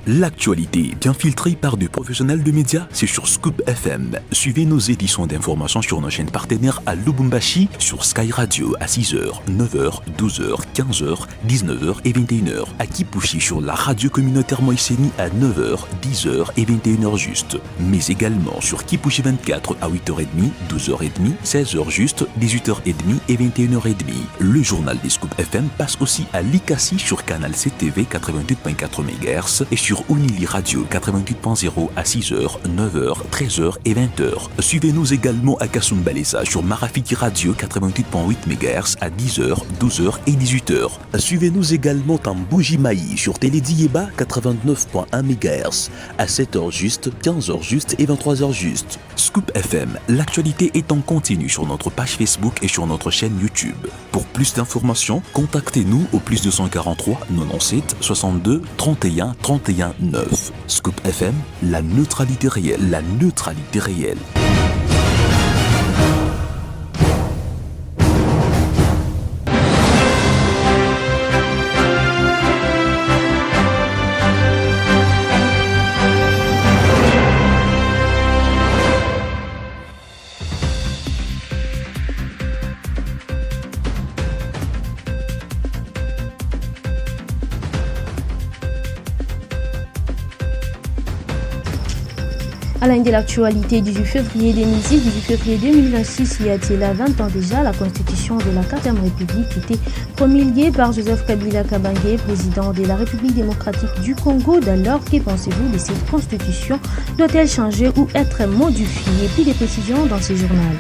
L'actualité bien filtrée par des professionnels de médias, c'est sur Scoop FM. Suivez nos éditions d'information sur nos chaînes partenaires à Lubumbashi, sur Sky Radio à 6h, 9h, 12h, 15h, 19h et 21h. À Kipushi sur la radio communautaire Moïseni à 9h, 10h et 21h juste. Mais également sur Kipushi 24 à 8h30, 12h30, 16h juste, 18h30 et 21h30. Le journal des Scoop FM passe aussi à Likasi sur Canal CTV 88.4 MHz et sur Unili Radio 88.0 à 6h, 9h, 13h et 20h. Suivez-nous également à Kasumbalesa sur Marafiki Radio 88.8 MHz à 10h, 12h et 18h. Suivez-nous également en Bougimaï sur Télédiéba 89.1 MHz à 7h juste, 15h juste et 23h juste. Scoop FM, l'actualité est en continu sur notre page Facebook et sur notre chaîne YouTube. Pour plus d'informations, contactez-nous au plus 243 97 62 31 31 9. Scoop FM, la neutralité réelle, la neutralité réelle. À l'un de l'actualité, 18 février 2006, 18 février 2026, il y a-t-il 20 ans déjà, la constitution de la 4e République était promulguée par Joseph Kabila Kabange, président de la République démocratique du Congo. D'alors, que pensez-vous de cette constitution? Doit-elle changer ou être modifiée? Plus de précisions dans ce journal.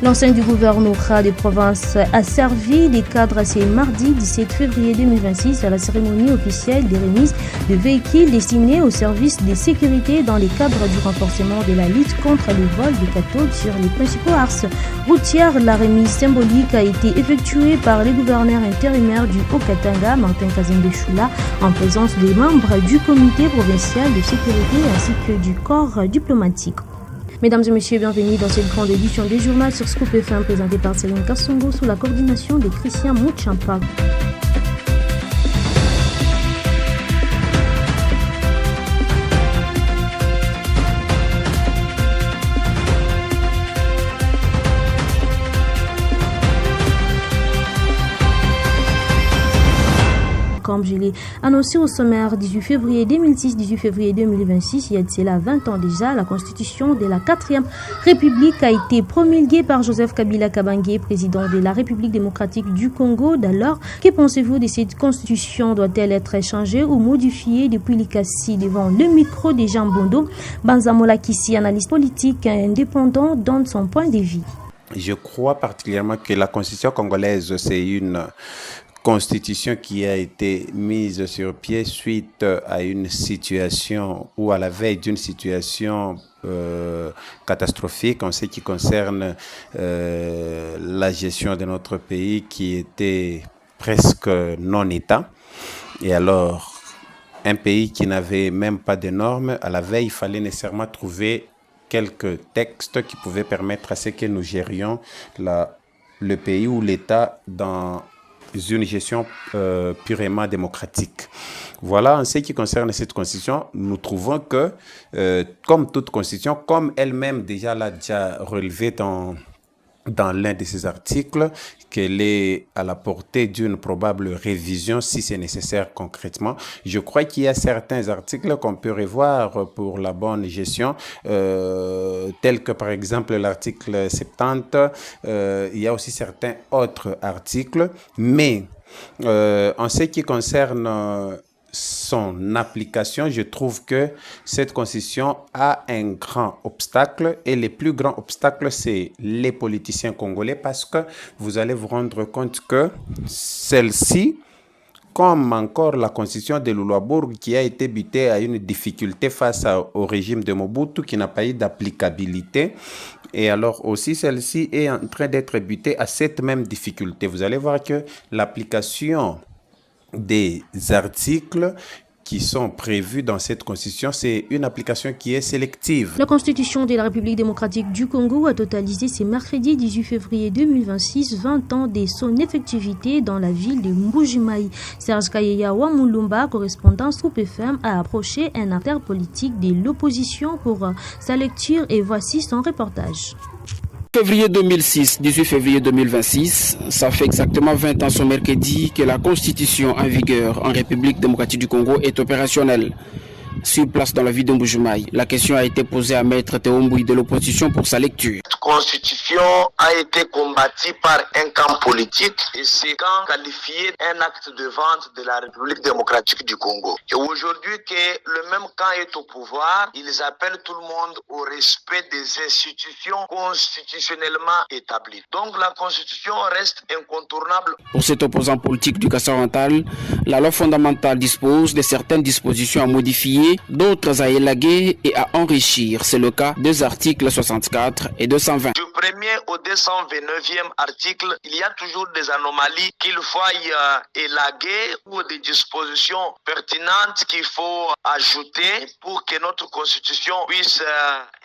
L'enceinte du gouvernorat des provinces a servi des cadres ce mardi 17 février 2026 à la cérémonie officielle des remises de véhicules destinés au service de sécurité dans le cadre du renforcement de la lutte contre les vols de cathodes sur les principaux axes routières. La remise symbolique a été effectuée par le gouverneur intérimaire du Haut-Katanga, Martin Kazembe Choula, en présence des membres du comité provincial de sécurité ainsi que du corps diplomatique. Mesdames et messieurs, bienvenue dans cette grande édition du journal sur Scoop FM présentée par Céline Kassongo sous la coordination de Christian Mouchampa. Comme je l'ai annoncé au sommaire, 18 février 2006, 18 février 2026, il y a de cela 20 ans déjà, la constitution de la 4e République a été promulguée par Joseph Kabila Kabange, président de la République démocratique du Congo. D'alors, que pensez-vous de cette constitution? Doit-elle être changée ou modifiée? Depuis Likasi, devant le micro de Jean Bondo, Banzamola Kissi, analyste politique indépendant, donne son point de vue. Je crois particulièrement que la constitution congolaise, c'est une constitution qui a été mise sur pied suite à une situation ou à la veille d'une situation catastrophique en ce qui concerne la gestion de notre pays qui était presque non-État. Et alors, un pays qui n'avait même pas de normes, à la veille, il fallait nécessairement trouver quelques textes qui pouvaient permettre à ce que nous gérions le pays ou l'État dans une gestion purement démocratique. Voilà, en ce qui concerne cette constitution, nous trouvons que, comme toute constitution, comme elle-même déjà l'a relevé dans l'un de ses articles, qu'elle est à la portée d'une probable révision si c'est nécessaire concrètement. Je crois qu'il y a certains articles qu'on peut revoir pour la bonne gestion, tels que par exemple l'article 70, il y a aussi certains autres articles, mais en ce qui concerne son application, je trouve que cette constitution a un grand obstacle et le plus grand obstacle, c'est les politiciens congolais parce que vous allez vous rendre compte que celle-ci, comme encore la constitution de Luluabourg qui a été butée à une difficulté face au régime de Mobutu qui n'a pas eu d'applicabilité. Et alors aussi celle-ci est en train d'être butée à cette même difficulté. Vous allez voir que l'application des articles qui sont prévues dans cette constitution, c'est une application qui est sélective. La Constitution de la République démocratique du Congo a totalisé ce mercredi 18 février 2026 20 ans de son effectivité dans la ville de Mbuji-Mayi. Serge Kayeya Wamulumba, correspondant Scoop FM, a approché un acteur politique de l'opposition pour sa lecture et voici son reportage. Février 2006, 18 février 2026, ça fait exactement 20 ans ce mercredi que la constitution en vigueur en République démocratique du Congo est opérationnelle. Sur place dans la ville de Mbuji-Mayi, la question a été posée à Maître Théo Mbouy de l'opposition pour sa lecture. Cette constitution a été combattue par un camp politique et ce camp qualifié un acte de vente de la République démocratique du Congo. Et aujourd'hui que le même camp est au pouvoir, ils appellent tout le monde au respect des institutions constitutionnellement établies. Donc la constitution reste incontournable. Pour cet opposant politique du Kassai-Oriental, la loi fondamentale dispose de certaines dispositions à modifier, d'autres à élaguer et à enrichir. C'est le cas des articles 64 et 220. Du premier au 229e article, il y a toujours des anomalies qu'il faut élaguer ou des dispositions pertinentes qu'il faut ajouter pour que notre constitution puisse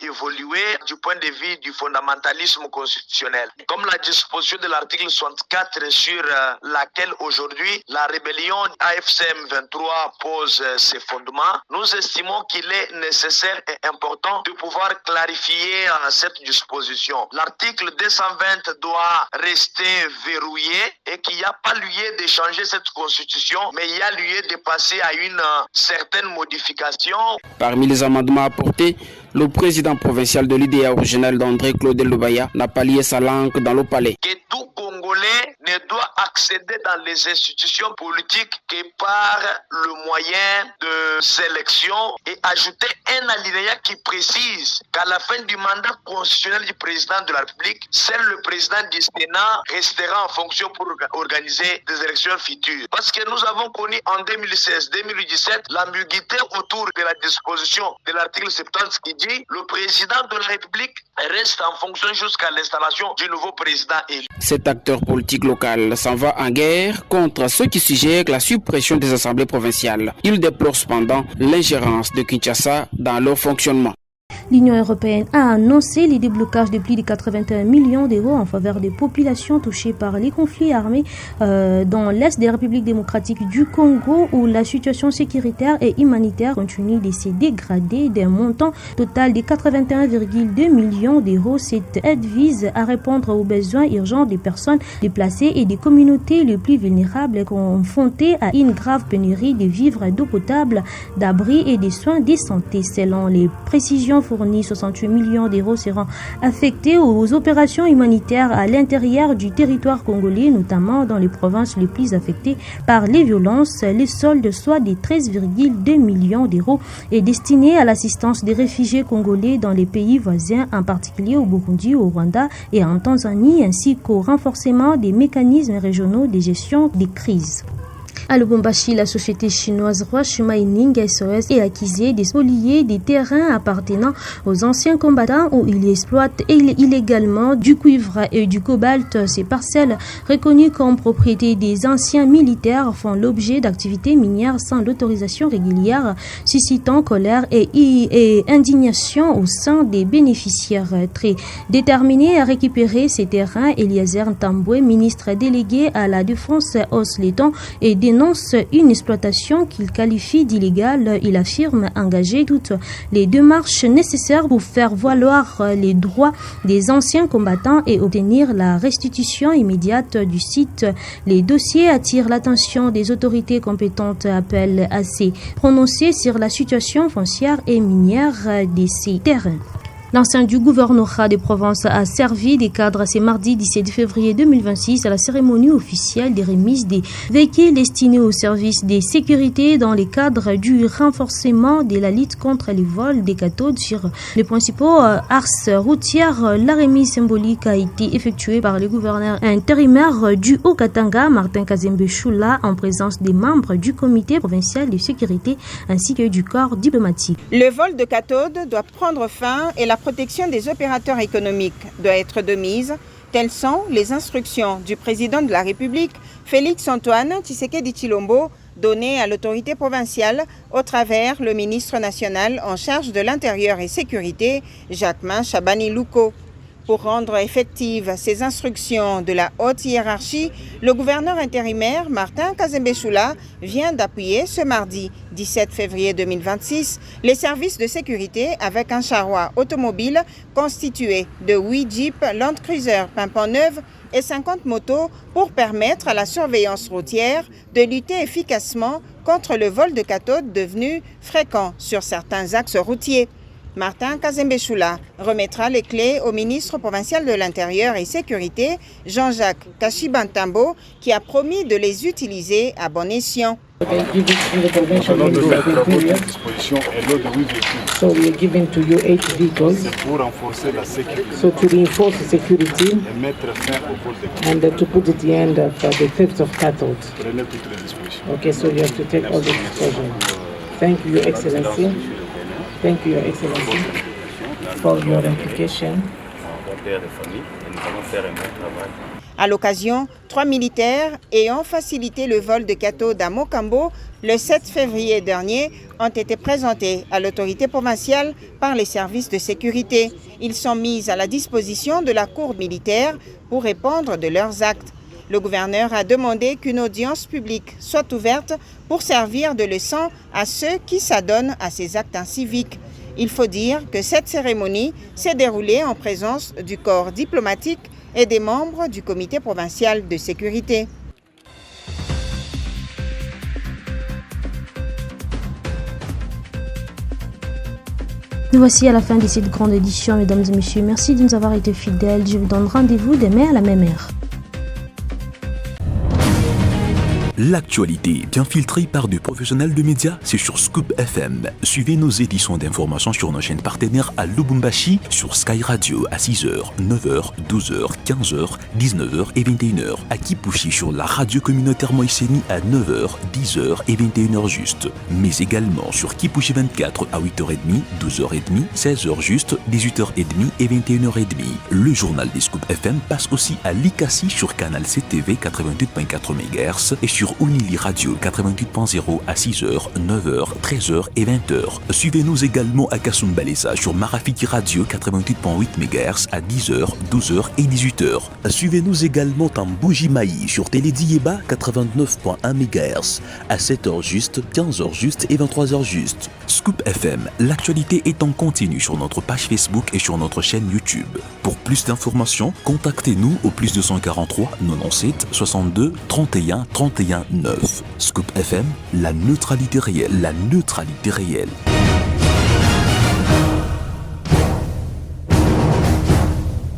évoluer du point de vue du fondamentalisme constitutionnel. Comme la disposition de l'article 64 sur laquelle aujourd'hui la rébellion AFCM 23 pose ses fondements, nous estimons qu'il est nécessaire et important de pouvoir clarifier cette disposition. L'article 220 doit rester verrouillé et qu'il n'y a pas lieu de changer cette constitution, mais il y a lieu de passer à une certaine modification. Parmi les amendements apportés, le président provincial de l'IDEA original d'André Claudel Lobaya n'a pas lié sa langue dans le palais. Que tout Congolais ne doit accéder dans les institutions politiques que par le moyen de sélection et ajouter un alinéa qui précise qu'à la fin du mandat constitutionnel du président de la République, seul le président du Sénat restera en fonction pour organiser des élections futures. Parce que nous avons connu en 2016-2017 l'ambiguïté autour de la disposition de l'article 70 qui dit le président de la République reste en fonction jusqu'à l'installation du nouveau président élu. Cet acteur politique local s'en va en guerre contre ceux qui suggèrent la suppression des assemblées provinciales. Il déplore cependant l'ingérence de Kinshasa dans leur fonctionnement. L'Union européenne a annoncé les déblocages de plus de 81 millions d'euros en faveur des populations touchées par les conflits armés dans l'Est des Républiques démocratiques du Congo où la situation sécuritaire et humanitaire continue de se dégrader d'un montant total de 81,2 millions d'euros. Cette aide vise à répondre aux besoins urgents des personnes déplacées et des communautés les plus vulnérables confrontées à une grave pénurie de vivres, d'eau potable, d'abris et de soins de santé. Selon les précisions fournies, 68 millions d'euros seront affectés aux opérations humanitaires à l'intérieur du territoire congolais, notamment dans les provinces les plus affectées par les violences. Les soldes, soit des 13,2 millions d'euros, est destiné à l'assistance des réfugiés congolais dans les pays voisins, en particulier au Burundi, au Rwanda et en Tanzanie, ainsi qu'au renforcement des mécanismes régionaux de gestion des crises. À Lubumbashi, la société chinoise Rush Mining SOS est accusée de spolier des terrains appartenant aux anciens combattants où il exploite illégalement du cuivre et du cobalt. Ces parcelles, reconnues comme propriété des anciens militaires, font l'objet d'activités minières sans l'autorisation régulière, suscitant colère et indignation au sein des bénéficiaires. Très déterminé à récupérer ces terrains, Eliezer Ntambwe, ministre délégué à la Défense, hausse les tons et dénonce une exploitation qu'il qualifie d'illégale. Il affirme engager toutes les démarches nécessaires pour faire valoir les droits des anciens combattants et obtenir la restitution immédiate du site. Les dossiers attirent l'attention des autorités compétentes, appellent à se prononcer sur la situation foncière et minière de ces terrains. L'ancien du gouvernorat des provinces a servi des cadres ce mardi 17 février 2026 à la cérémonie officielle des remises des véhicules destinés au service de sécurité dans le cadre du renforcement de la lutte contre les vols des cathodes sur les principaux axes routiers. La remise symbolique a été effectuée par le gouverneur intérimaire du Haut-Katanga, Martin Kazembe Choula, en présence des membres du comité provincial de sécurité ainsi que du corps diplomatique. Le vol de cathodes doit prendre fin et la protection des opérateurs économiques doit être de mise. Telles sont les instructions du président de la République, Félix Antoine Tshisekedi Tshilombo, donnée à l'autorité provinciale au travers le ministre national en charge de l'Intérieur et Sécurité, Jacquemin Chabani-Louko. Pour rendre effectives ces instructions de la haute hiérarchie, le gouverneur intérimaire Martin Kazembe-Choula vient d'appuyer ce mardi 17 février 2026 les services de sécurité avec un charroi automobile constitué de 8 jeeps Land Cruiser pimpant neuves et 50 motos pour permettre à la surveillance routière de lutter efficacement contre le vol de cathodes devenu fréquent sur certains axes routiers. Martin Kazembe-Choula remettra les clés au ministre provincial de l'Intérieur et Sécurité, Jean-Jacques Kashibantambo, qui a promis de les utiliser à bon escient. Nous allons mettre à votre disposition un lot de 8 véhicules. So we are giving to you 8 vehicles. C'est pour renforcer la sécurité. So to reinforce the security Et mettre fin au vol de cathodes. and to put it the end of the theft of cattle. Prenez toutes les dispositions. Okay, so you have to take all the precautions. Thank you, Your Excellency. Thank you, Your Excellency, for your implication. À l'occasion, 3 militaires ayant facilité le vol de cathodes à Mokambo le 7 février dernier ont été présentés à l'autorité provinciale par les services de sécurité. Ils sont mis à la disposition de la cour militaire pour répondre de leurs actes. Le gouverneur a demandé qu'une audience publique soit ouverte pour servir de leçon à ceux qui s'adonnent à ces actes inciviques. Il faut dire que cette cérémonie s'est déroulée en présence du corps diplomatique et des membres du comité provincial de sécurité. Nous voici à la fin de cette grande édition, mesdames et messieurs. Merci de nous avoir été fidèles. Je vous donne rendez-vous demain à la même heure. L'actualité bien filtrée par des professionnels de médias, c'est sur Scoop FM. Suivez nos éditions d'information sur nos chaînes partenaires à Lubumbashi, sur Sky Radio à 6h, 9h, 12h, 15h, 19h et 21h. À Kipushi sur la radio communautaire Moïseni à 9h, 10h et 21h juste. Mais également sur Kipushi 24 à 8h30, 12h30, 16h juste, 18h30 et 21h30. Le journal des Scoop FM passe aussi à Likasi sur Canal CTV 88.4 MHz et sur Unili Radio 88.0 à 6h, 9h, 13h et 20h. Suivez-nous également à Kasumbalesa sur Marafiki Radio 88.8 MHz à 10h, 12h et 18h. Suivez-nous également en Bougimaï sur Télédiéba 89.1 MHz à 7h juste, 15h juste et 23h juste. Scoop FM, l'actualité est en continu sur notre page Facebook et sur notre chaîne YouTube. Pour plus d'informations, contactez-nous au +243 97 62 31 31 9. Scoop FM, la neutralité réelle, la neutralité réelle.